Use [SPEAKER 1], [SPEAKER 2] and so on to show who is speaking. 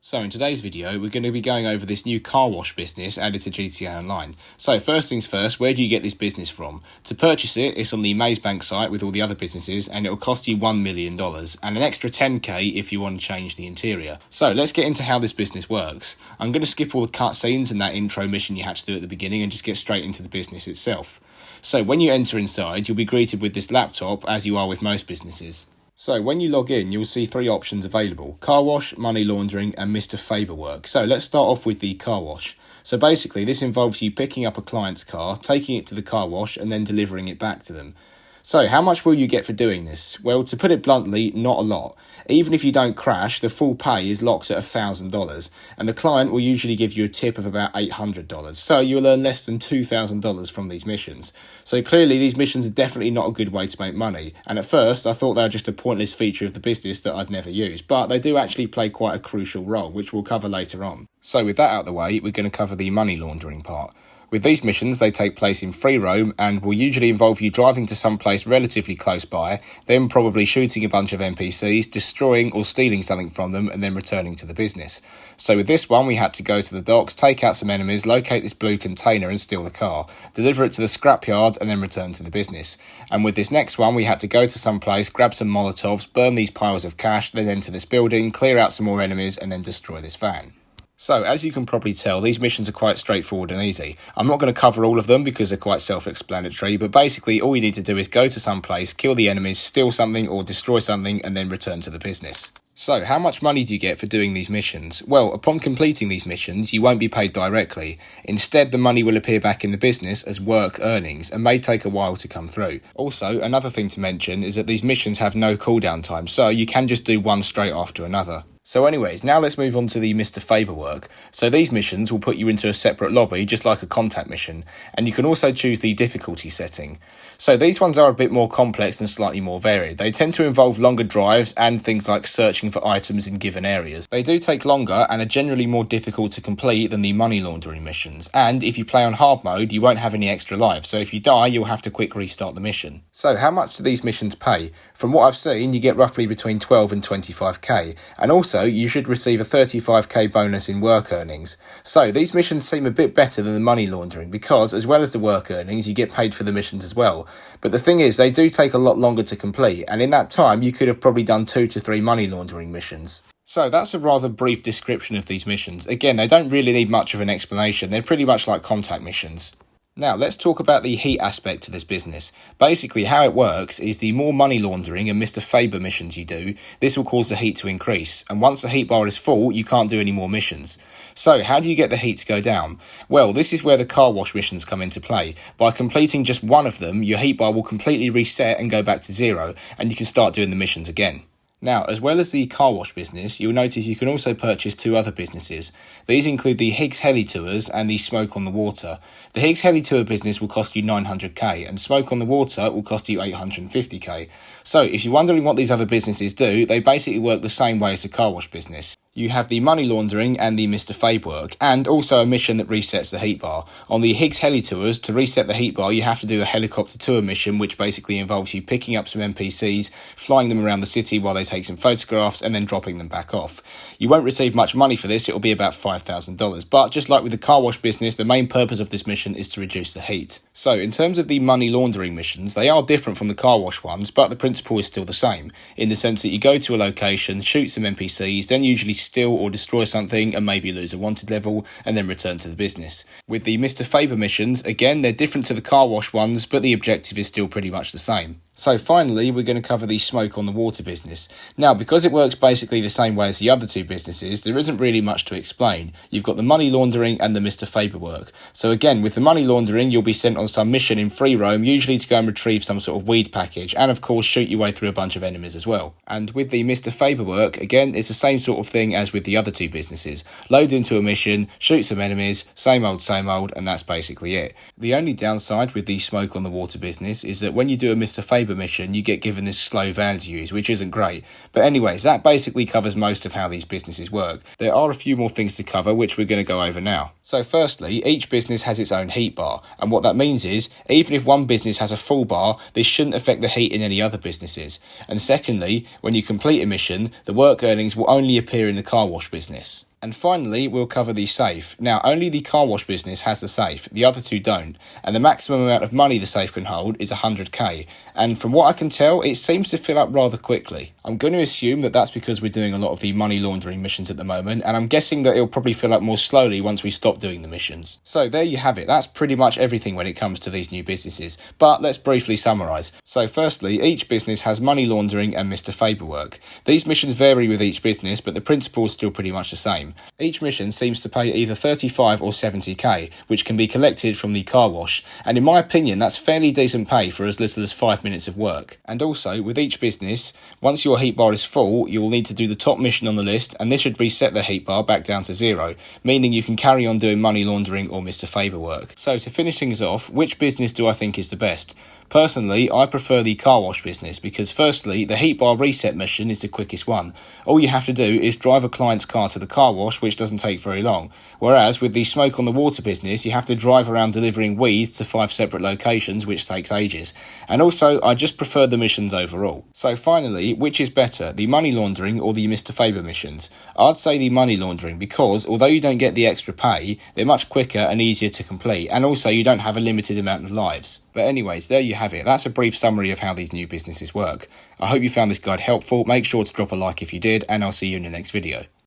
[SPEAKER 1] So in today's video, we're going to be going over this new car wash business added to GTA Online. So first things first, where do you get this business from? To purchase it, it's on the Mazebank site with all the other businesses, and it'll cost you $1 million, and an extra 10k if you want to change the interior. So let's get into how this business works. I'm going to skip all the cutscenes and that intro mission you had to do at the beginning and just get straight into the business itself. So when you enter inside, you'll be greeted with this laptop, as you are with most businesses. So when you log in, you'll see three options available: car wash, money laundering, and Mr. Faber work. So let's start off with the car wash. So basically this involves you picking up a client's car, taking it to the car wash, and then delivering it back to them. So how much will you get for doing this? Well, to put it bluntly, not a lot. Even if you don't crash, the full pay is locked at $1,000, and the client will usually give you a tip of about $800. So you'll earn less than $2,000 from these missions. So clearly these missions are definitely not a good way to make money, and at first I thought they were just a pointless feature of the business that I'd never use, but they do actually play quite a crucial role, which we'll cover later on. So with that out of the way, we're going to cover the money laundering part. With these missions, they take place in free roam and will usually involve you driving to some place relatively close by, then probably shooting a bunch of NPCs, destroying or stealing something from them, and then returning to the business. So with this one, we had to go to the docks, take out some enemies, locate this blue container and steal the car, deliver it to the scrapyard, and then return to the business. And with this next one, we had to go to some place, grab some Molotovs, burn these piles of cash, then enter this building, clear out some more enemies, and then destroy this van. So, as you can probably tell, these missions are quite straightforward and easy. I'm not going to cover all of them because they're quite self-explanatory, but basically all you need to do is go to some place, kill the enemies, steal something or destroy something, and then return to the business. So, how much money do you get for doing these missions? Well, upon completing these missions, you won't be paid directly. Instead, the money will appear back in the business as work earnings and may take a while to come through. Also, another thing to mention is that these missions have no cooldown time, so you can just do one straight after another. So anyways, now let's move on to the Mr. Faber work. So these missions will put you into a separate lobby, just like a contact mission, and you can also choose the difficulty setting. So these ones are a bit more complex and slightly more varied. They tend to involve longer drives and things like searching for items in given areas. They do take longer and are generally more difficult to complete than the money laundering missions, and if you play on hard mode, you won't have any extra lives, so if you die, you'll have to quick restart the mission. So how much do these missions pay? From what I've seen, you get roughly between 12 and 25k, and also you should receive a 35k bonus in work earnings. So these missions seem a bit better than the money laundering because, as well as the work earnings, you get paid for the missions as well. But the thing is, they do take a lot longer to complete, and in that time you could have probably done 2 to 3 money laundering missions. So that's a rather brief description of these missions. Again, they don't really need much of an explanation. They're pretty much like contact missions. Now, let's talk about the heat aspect to this business. Basically, how it works is the more money laundering and Mr. Faber missions you do, this will cause the heat to increase. And once the heat bar is full, you can't do any more missions. So, how do you get the heat to go down? Well, this is where the car wash missions come into play. By completing just one of them, your heat bar will completely reset and go back to 0, and you can start doing the missions again. Now, as well as the car wash business, you'll notice you can also purchase 2 other businesses. These include the Higgs Heli Tours and the Smoke on the Water. The Higgs Heli Tour business will cost you 900k and Smoke on the Water will cost you 850k. So, if you're wondering what these other businesses do, they basically work the same way as the car wash business. You have the money laundering and the Mr. Faber work, and also a mission that resets the heat bar. On the Higgs Heli Tours, to reset the heat bar, you have to do a helicopter tour mission, which basically involves you picking up some NPCs, flying them around the city while they take some photographs, and then dropping them back off. You won't receive much money for this, it'll be about $5,000, but just like with the car wash business, the main purpose of this mission is to reduce the heat. So, in terms of the money laundering missions, they are different from the car wash ones, but the principle is still the same, in the sense that you go to a location, shoot some NPCs, then usually steal or destroy something and maybe lose a wanted level and then return to the business. With the Mr. Faber missions, again, they're different to the car wash ones, but the objective is still pretty much the same. So finally, we're going to cover the Smoke on the Water business. Now, because it works basically the same way as the other 2 businesses, there isn't really much to explain. You've got the money laundering and the Mr. Faber work. So again, with the money laundering, you'll be sent on some mission in free roam, usually to go and retrieve some sort of weed package, and of course shoot your way through a bunch of enemies as well. And with the Mr. Faber work, again, it's the same sort of thing as with the other 2 businesses. Load into a mission, shoot some enemies, same old, and that's basically it. The only downside with the Smoke on the Water business is that when you do a Mr. Faber mission, you get given this slow van to use, which isn't great. But anyways, that basically covers most of how these businesses work. There are a few more things to cover, which we're going to go over now. So firstly, each business has its own heat bar, and what that means is, even if one business has a full bar, this shouldn't affect the heat in any other businesses. And secondly, when you complete a mission, the work earnings will only appear in the car wash business. And finally, we'll cover the safe. Now, only the car wash business has the safe, the other two don't, and the maximum amount of money the safe can hold is 100k, and from what I can tell, it seems to fill up rather quickly. I'm going to assume that that's because we're doing a lot of the money laundering missions at the moment, and I'm guessing that it'll probably fill up more slowly once we stop doing the missions. So there you have it, that's pretty much everything when it comes to these new businesses, but let's briefly summarise. So firstly, each business has money laundering and Mr. Faber work. These missions vary with each business, but the principle is still pretty much the same. Each mission seems to pay either 35 or 70k, which can be collected from the car wash, and in my opinion that's fairly decent pay for as little as 5 minutes of work. And also, with each business, once your heat bar is full, you will need to do the top mission on the list, and this should reset the heat bar back down to 0, meaning you can carry on doing money laundering or Mr. Faber work. So to finish things off, which business do I think is the best? Personally, I prefer the car wash business because firstly, the heat bar reset mission is the quickest one. All you have to do is drive a client's car to the car wash, which doesn't take very long. Whereas with the smoke on the water business, you have to drive around delivering weeds to 5 separate locations, which takes ages. And also, I just prefer the missions overall. So finally, which is better, the money laundering or the Mr. Faber missions? I'd say the money laundering because although you don't get the extra pay, they're much quicker and easier to complete, and also you don't have a limited amount of lives. But anyways, there you have it. That's a brief summary of how these new businesses work. I hope you found this guide helpful. Make sure to drop a like if you did, and I'll see you in the next video.